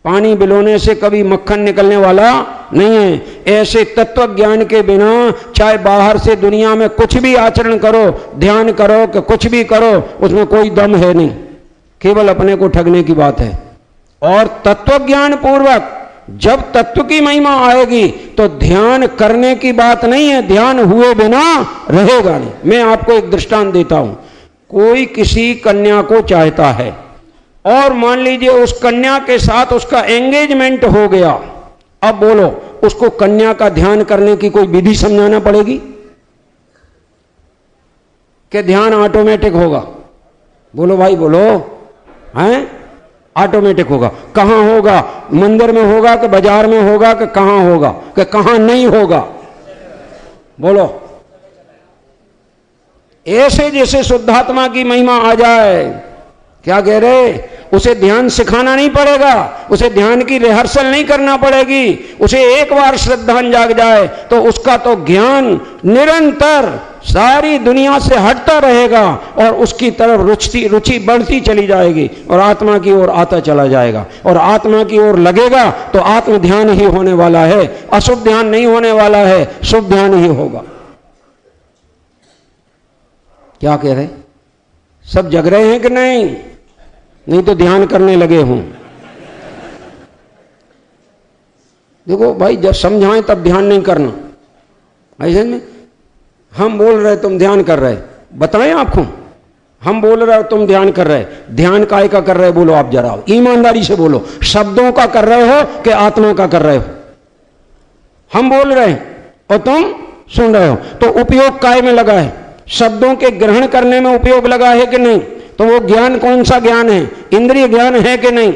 पानी बिलोने से कभी मक्खन निकलने वाला नहीं है। ऐसे तत्व ज्ञान के बिना चाहे बाहर से दुनिया में कुछ भी आचरण करो, ध्यान करो कि कुछ भी करो, उसमें कोई दम है नहीं, केवल अपने को ठगने की बात है। और तत्व ज्ञान पूर्वक जब तत्व की महिमा आएगी तो ध्यान करने की बात नहीं है, ध्यान हुए बिना रहेगा नहीं। मैं आपको एक दृष्टांत देता हूं। कोई किसी कन्या को चाहता है और मान लीजिए उस कन्या के साथ उसका एंगेजमेंट हो गया। अब बोलो, उसको कन्या का ध्यान करने की कोई विधि समझाना पड़ेगी कि ध्यान ऑटोमेटिक होगा? बोलो भाई बोलो, हैं? ऑटोमेटिक होगा। कहां होगा? मंदिर में होगा कि बाजार में होगा कि कहां होगा कि कहां नहीं होगा? बोलो। ऐसे जैसे शुद्धात्मा की महिमा आ जाए, क्या कह रहे, उसे ध्यान सिखाना नहीं पड़ेगा, उसे ध्यान की रिहर्सल नहीं करना पड़ेगी। उसे एक बार श्रद्धा जाग जाए तो उसका तो ज्ञान निरंतर सारी दुनिया से हटता रहेगा और उसकी तरफ रुचि बढ़ती चली जाएगी और आत्मा की ओर आता चला जाएगा। और आत्मा की ओर लगेगा तो आत्म ध्यान ही होने वाला है, अशुभ ध्यान नहीं होने वाला है, शुभ ध्यान ही होगा। क्या कह रहे, सब जग रहे हैं कि नहीं? नहीं तो ध्यान करने लगे हूं। देखो भाई, जब समझाएं तब ध्यान नहीं करना। ऐसे में हम बोल रहे तुम ध्यान कर रहे, बताएं आपको, हम बोल रहे तुम ध्यान कर रहे, ध्यान काय का कर रहे बोलो आप जरा, ईमानदारी से बोलो। शब्दों का कर रहे हो कि आत्मा का कर रहे हो? हम बोल रहे हैं और तुम सुन रहे हो, तो उपयोग काय में लगा है? शब्दों के ग्रहण करने में उपयोग लगा है कि नहीं? तो वो ज्ञान कौन सा ज्ञान है? इंद्रिय ज्ञान है कि नहीं?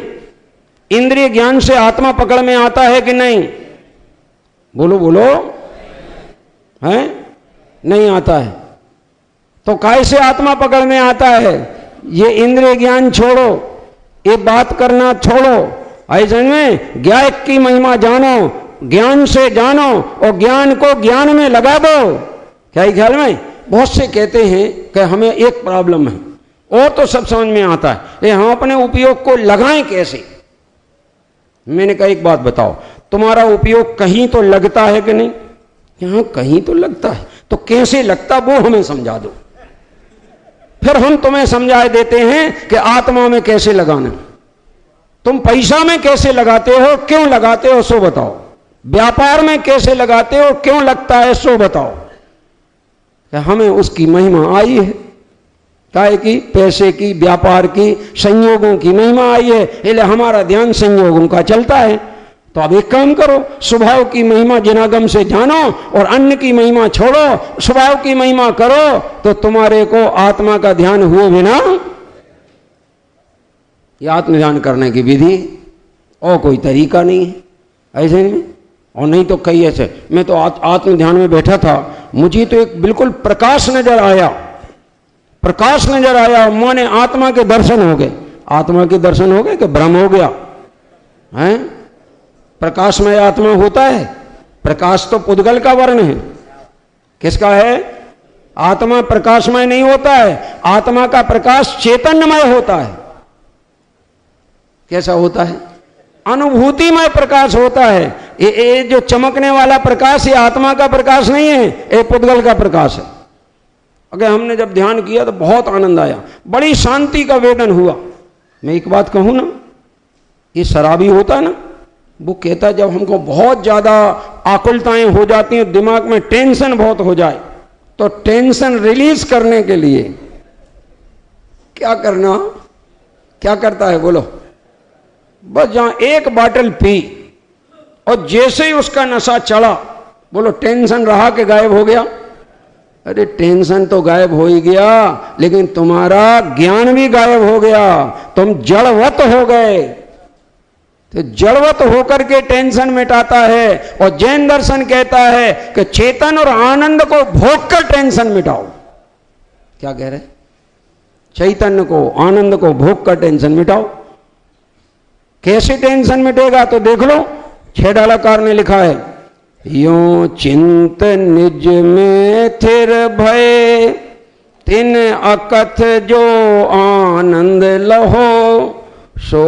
इंद्रिय ज्ञान से आत्मा पकड़ में आता है कि नहीं? बोलो बोलो, है? नहीं आता है। तो काय से आत्मा पकड़ में आता है? ये इंद्रिय ज्ञान छोड़ो, ये बात करना छोड़ो, ऐसे में ज्ञान की महिमा जानो, ज्ञान से जानो और ज्ञान को ज्ञान में लगा दो। क्या ही ख्याल में? बहुत से कहते हैं कि हमें एक प्रॉब्लम है और तो सब समझ में आता है, ये हम अपने उपयोग को लगाएं कैसे? मैंने कहा एक बात बताओ, तुम्हारा उपयोग कहीं तो लगता है कि नहीं? यहां कहीं तो लगता है, तो कैसे लगता वो हमें समझा दो, फिर हम तुम्हें समझा देते हैं कि आत्मा में कैसे लगाना। तुम पैसा में कैसे लगाते हो, क्यों लगाते हो सो बताओ। व्यापार में कैसे लगाते हो, क्यों लगता है सो बताओ। हमें उसकी महिमा आई है, काय की? पैसे की, व्यापार की, संयोगों की महिमा आई है, इसलिए हमारा ध्यान संयोगों का चलता है। तो अब एक काम करो, स्वभाव की महिमा जिनागम से जानो और अन्य की महिमा छोड़ो, स्वभाव की महिमा करो, तो तुम्हारे को आत्मा का ध्यान हुए बिना, यह आत्म ध्यान करने की विधि और कोई तरीका नहीं है। ऐसे नहीं, और नहीं तो कई ऐसे। मैं तो आत्म ध्यान में बैठा था, मुझे तो एक बिल्कुल प्रकाश नजर आया, प्रकाश नजर आया, माने आत्मा के दर्शन हो गए। आत्मा के दर्शन हो गए कि भ्रम हो गया? हैं? प्रकाशमय आत्मा होता है? प्रकाश तो पुद्गल का वर्ण है, किसका है? आत्मा प्रकाशमय नहीं होता है, आत्मा का प्रकाश चैतन्यमय होता है। कैसा होता है? अनुभूतिमय प्रकाश होता है। ये जो चमकने वाला प्रकाश ये आत्मा का प्रकाश नहीं है, ये पुद्गल का प्रकाश है। अगर हमने जब ध्यान किया तो बहुत आनंद आया, बड़ी शांति का वेदन हुआ। मैं एक बात कहूं ना, ये शराबी होता है ना, वो कहता जब हमको बहुत ज्यादा आकुलताएं हो जाती हैं, दिमाग में टेंशन बहुत हो जाए, तो टेंशन रिलीज करने के लिए क्या करना, क्या करता है बोलो? बस जहां एक बाटल पी और जैसे ही उसका नशा चढ़ा, बोलो टेंशन रहा कि गायब हो गया? अरे टेंशन तो गायब हो ही गया, लेकिन तुम्हारा ज्ञान भी गायब हो गया, तुम जड़वत हो गए। तो जड़वत होकर के टेंशन मिटाता है। और जैन दर्शन कहता है कि चेतन और आनंद को भोग कर टेंशन मिटाओ। क्या कह रहे? चैतन्य को, आनंद को भोग कर टेंशन मिटाओ। कैसे टेंशन मिटेगा? तो देख लो, छेडालाकार ने लिखा है, यों चिंत निज में थिर भय, तिन अकथ जो आनंद लहो, सो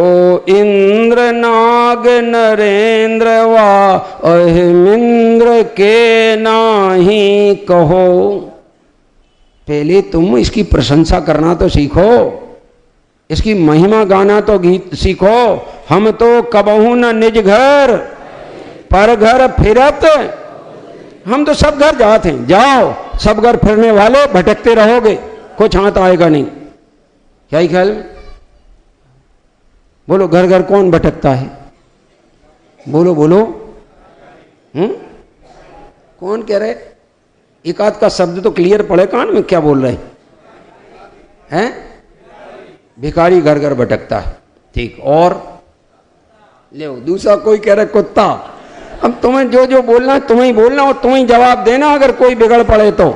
इंद्र नाग नाग नरेंद्र वा अहिमिंद्र के नाही कहो। पहले तुम इसकी प्रशंसा करना तो सीखो, इसकी महिमा गाना तो गीत सीखो। हम तो कबहू न निज घर पर घर फिरत, हम तो सब घर जाते हैं, जाओ सब घर फिरने वाले, भटकते रहोगे, कुछ हाथ आएगा नहीं। क्या ही ख्याल में? बोलो घर घर कौन भटकता है? बोलो बोलो। कौन कह रहे? एक आध का शब्द तो क्लियर पड़े कान में, क्या बोल रहे हैं? भिखारी घर घर भटकता है, ठीक। और ले दूसरा कोई कह रहा है कुत्ता। अब तुम्हें जो जो बोलना है तुम्हें ही बोलना और तुम्हें ही जवाब देना अगर कोई बिगड़ पड़े तो।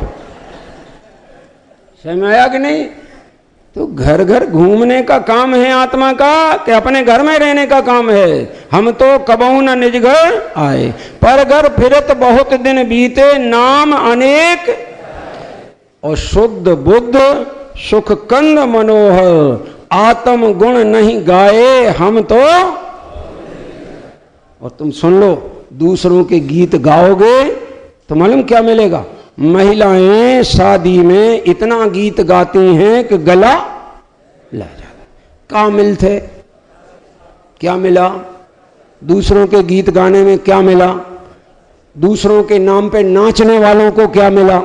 समझ में आया कि नहीं? तो घर घर घूमने का काम है आत्मा का कि अपने घर में रहने का काम है? हम तो कबहू न निज घर आए, पर घर फिरत बहुत दिन बीते, नाम अनेक और शुद्ध बुद्ध सुख कंद मनोहर, आत्म गुण नहीं गाए हम तो। और तुम सुन लो, दूसरों के गीत गाओगे तो मालूम क्या मिलेगा? महिलाएं शादी में इतना गीत गाती हैं कि गला ला जाता। कामिल थे, क्या मिला? दूसरों के गीत गाने में क्या मिला? दूसरों के नाम पे नाचने वालों को क्या मिला?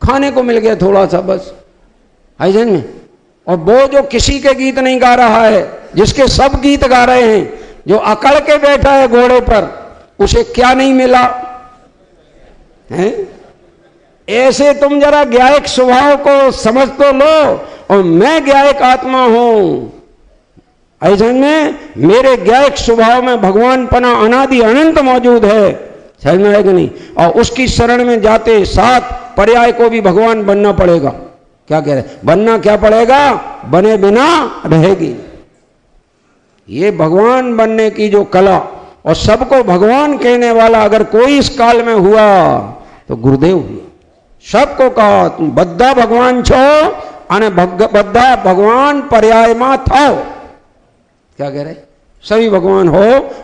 खाने को मिल गया थोड़ा सा बस, है जन में। और वो जो किसी के गीत नहीं गा रहा है, जिसके सब गीत गा रहे हैं, जो अकड़ के बैठा है घोड़े पर, उसे क्या नहीं मिला है? ऐसे तुम जरा ज्ञायक स्वभाव को समझ तो लो, और मैं ज्ञायक आत्मा हूं, ऐसे में मेरे ज्ञायक स्वभाव में भगवान पना अनादि अनंत मौजूद है। समझ में आएगा नहीं? और उसकी शरण में जाते साथ पर्याय को भी भगवान बनना पड़ेगा। क्या कह रहे? बनना क्या पड़ेगा? बने बिना रहेगी। ये भगवान बनने की जो कला, और सबको भगवान कहने वाला अगर कोई इस काल में हुआ तो गुरुदेव हुआ। सबको कहा तुम बद्धा भगवान छो अने बद्धा भगवान पर्याय मा थाओ। क्या कह रहे? सभी भगवान हो,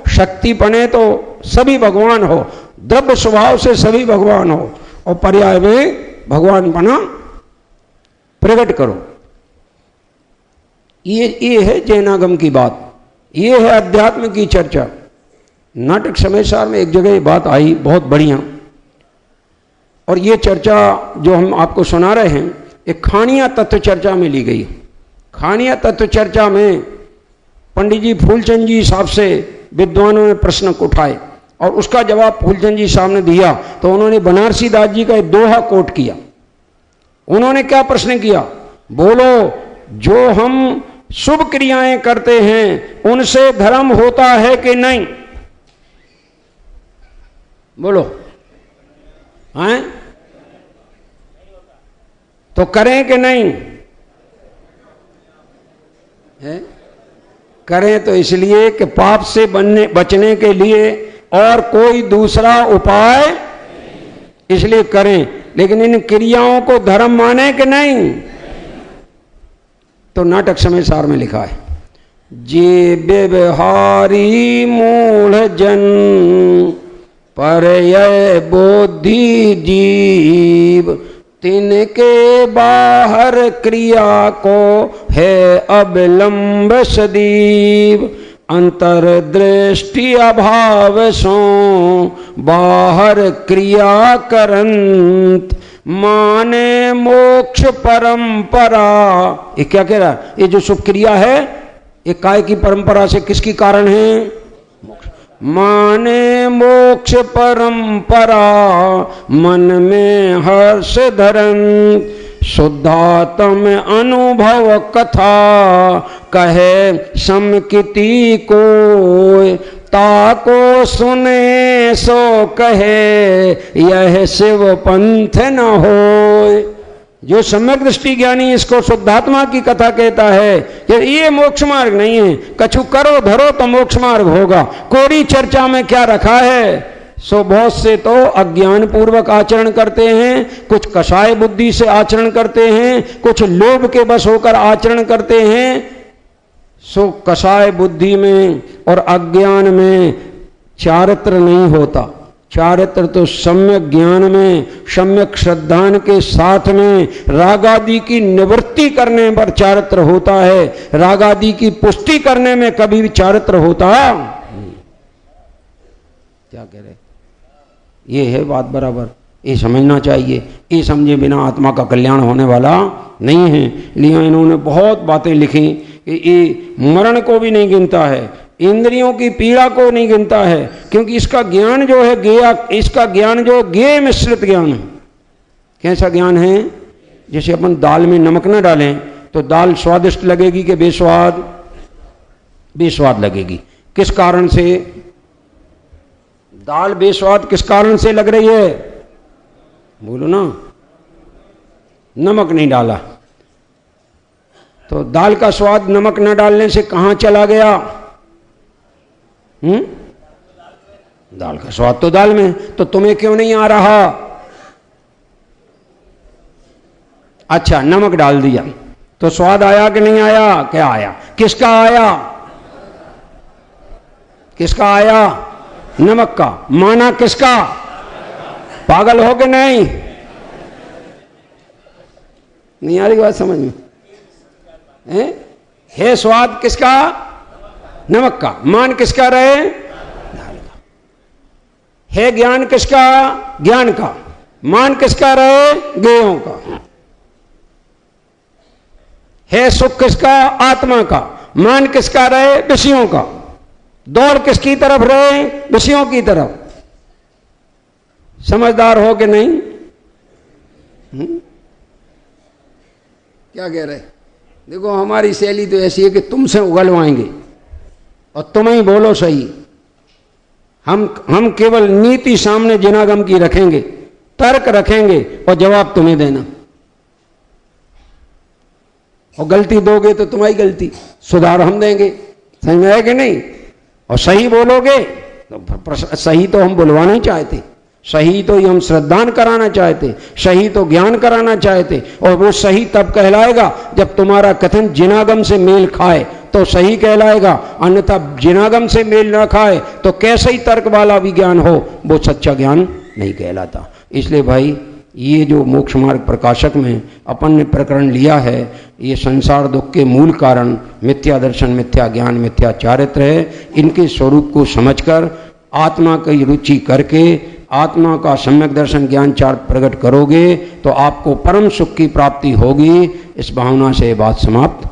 शक्ति बने तो सभी भगवान हो, द्रव्य स्वभाव से सभी भगवान हो, और पर्याय में भगवान बना प्रकट करो। ये है जैनागम की बात, ये है अध्यात्म की चर्चा। नाटक समयसार में एक जगह ये बात आई बहुत बढ़िया, और ये चर्चा जो हम आपको सुना रहे हैं, एक खानिया तत्व चर्चा में ली गई। खानिया तत्व चर्चा में पंडित जी फूलचंद जी साहब से विद्वानों ने प्रश्न उठाए, और उसका जवाब फूलचंद जी साहब ने दिया। तो उन्होंने बनारसी दास जी का एक दोहा कोट किया। उन्होंने क्या प्रश्न किया? बोलो, जो हम शुभ क्रियाएं करते हैं उनसे धर्म होता है कि नहीं? बोलो, हैं? तो करें कि नहीं? है? करें तो इसलिए कि पाप से बचने के लिए और कोई दूसरा उपाय, इसलिए करें। लेकिन इन क्रियाओं को धर्म माने कि नहीं? तो नाटक समयसार में लिखा है, जे व्यवहारी मूढ़ जन पर यह बुद्धि जीव, तिनके बाहर क्रिया को है अवलंब सदीव, अंतर्दृष्टि अभाव सो बाहर क्रिया करंत, माने मोक्ष परंपरा। ये क्या कह रहा है? ये जो शुभ क्रिया है ये काय की परंपरा से किसकी कारण है? मोक्ष। माने मोक्ष परंपरा, मन में हर्ष धरन, शुद्धात्म अनुभव कथा, कहे समकिति को, ताको सुने सो कहे, यह शिव पंथ न होय। जो सम्यक दृष्टि ज्ञानी इसको शुद्धात्मा की कथा कहता है कि ये मोक्ष मार्ग नहीं है, कछु करो धरो तो मोक्ष मार्ग होगा। कोरी चर्चा में क्या रखा है? सो बहुत से तो अज्ञान पूर्वक आचरण करते हैं, कुछ कषाय बुद्धि से आचरण करते हैं, कुछ लोभ के बस होकर आचरण करते हैं। सो कषाय बुद्धि में और अज्ञान में चारित्र नहीं होता। चारित्र तो सम्यक ज्ञान में, सम्यक श्रद्धान के साथ में रागादि की निवृत्ति करने पर चारित्र होता है। रागादि की पुष्टि करने में कभी भी चारित्र होता है? क्या कह रहे? ये है बात बराबर, ये समझना चाहिए। ये समझे बिना आत्मा का कल्याण होने वाला नहीं है। लिए इन्होंने बहुत बातें लिखी कि ये मरण को भी नहीं गिनता है, इंद्रियों की पीड़ा को नहीं गिनता है, क्योंकि इसका ज्ञान जो है गेय, इसका ज्ञान जो गेय मिश्रित ज्ञान है। कैसा ज्ञान है? जैसे अपन दाल में नमक न डालें तो दाल स्वादिष्ट लगेगी कि बेस्वाद? बेस्वाद लगेगी। किस कारण से दाल बेस्वाद किस कारण से लग रही है? बोलो ना। नमक नहीं डाला तो दाल का स्वाद नमक न डालने से कहां चला गया? दाल का स्वाद तो दाल में। तो तुम्हें क्यों नहीं आ रहा? अच्छा, नमक डाल दिया तो स्वाद आया कि नहीं आया? क्या आया? किसका आया? किसका आया? नमक का। माना किसका? पागल हो के नहीं? नहीं आ रही बात समझ में? है स्वाद किसका? नमक का। मान किसका रहे? दाल का। है ज्ञान किसका? ज्ञान का। मान किसका रहे? गेयों का। है सुख किसका? आत्मा का। मान किसका रहे? विषयों का। दौड़ किसकी तरफ रहे? विषयों की तरफ। समझदार हो कि नहीं? क्या कह रहे? देखो हमारी शैली तो ऐसी है कि तुमसे उगलवाएंगे और तुम ही बोलो सही। हम केवल नीति सामने जिनागम की रखेंगे, तर्क रखेंगे और जवाब तुम्हें देना। और गलती दोगे तो तुम्हारी गलती, सुधार हम देंगे। समझ में आया कि नहीं? और सही बोलोगे तो सही तो हम बुलवाना ही चाहते, सही तो हम श्रद्धान कराना चाहते, सही तो ज्ञान कराना चाहते। और वो सही तब कहलाएगा जब तुम्हारा कथन जिनागम से मेल खाए तो सही कहलाएगा, अन्यथा जिनागम से मेल ना खाए तो कैसे ही तर्क वाला भी ज्ञान हो वो सच्चा ज्ञान नहीं कहलाता। इसलिए भाई ये जो मोक्ष मार्ग प्रकाशक में अपन ने प्रकरण लिया है, ये संसार दुख के मूल कारण मिथ्या दर्शन, मिथ्या ज्ञान, मिथ्या चारित्र है। इनके स्वरूप को समझकर आत्मा की रुचि करके आत्मा का सम्यक दर्शन ज्ञान चार्ट प्रकट करोगे तो आपको परम सुख की प्राप्ति होगी। इस भावना से बात समाप्त।